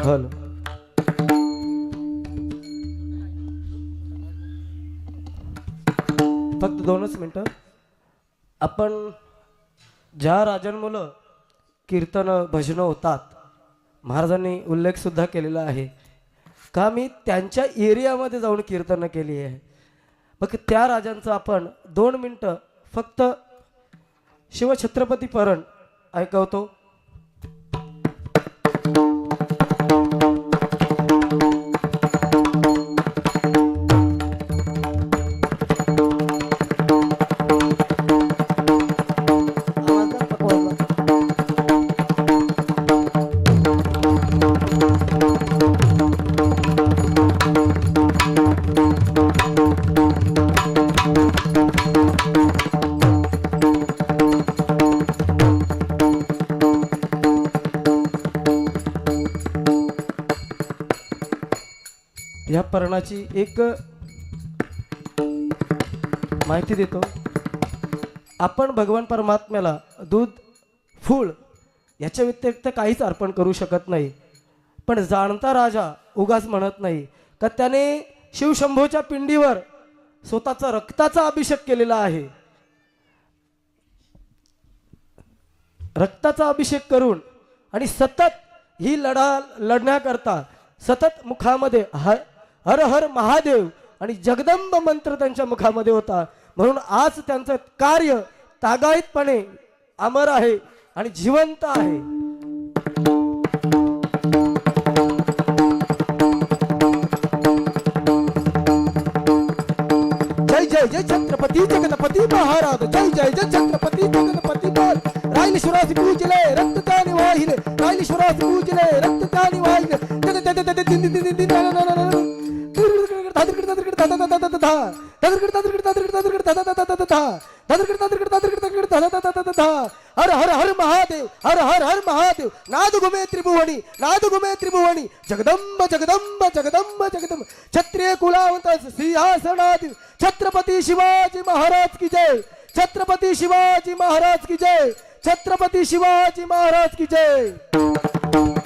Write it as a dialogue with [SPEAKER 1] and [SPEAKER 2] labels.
[SPEAKER 1] Hello फक्त 2च मिनिटं. आपण ज्या राजांमुळे कीर्तन भजन होतात महाराजांनी उल्लेख सुद्धा केलेला आहे का मी त्यांच्या एरियामध्ये जाऊन कीर्तन केली आहे. मग त्या राजांचं आपण 2 मिनिटं फक्त शिवछत्रपती परण ऐकवतो. या परणाची एक माहिती देतो. आपण भगवान परमात्म्याला दूध फूल याच्या व्यतिरिक्त काहीच अर्पण करू शकत नाही. पण जाणता राजा उगाच म्हणत नाही का त्याने शिवशंभूच्या पिंडीवर स्वतःचा रक्ताचा अभिषेक केलेला आहे. रक्ताचा अभिषेक करून आणि सतत ही लढण्याकरता सतत मुखामध्ये हर हर महादेव आणि जगदंब मंत्र त्यांच्या मुखामध्ये होता. म्हणून आज त्यांचं कार्य तागायतपणे अमर आहे आणि जिवंत आहे. जय जय जय छत्रपती जगतपती महाराज. जय जय जय छत्रपती जगतपती महाराज. रायलेश्वरास पूजले रक्त त्याने वाहिले. रायलेश्वरास पूजले रक्त त्याने वाहिले. हर हर हर महादेव हर हर हर महादेव. नाद घुमे त्रिभुवनी नाद घुमे त्रिभुवनी. जगदंब जगदंब जगदंब जगदंब. क्षत्रिय कुलावंत सिंहासनाधीश छत्रपती शिवाजी महाराज की जय. छत्रपती शिवाजी महाराज की जय. छत्रपती शिवाजी महाराज की जय.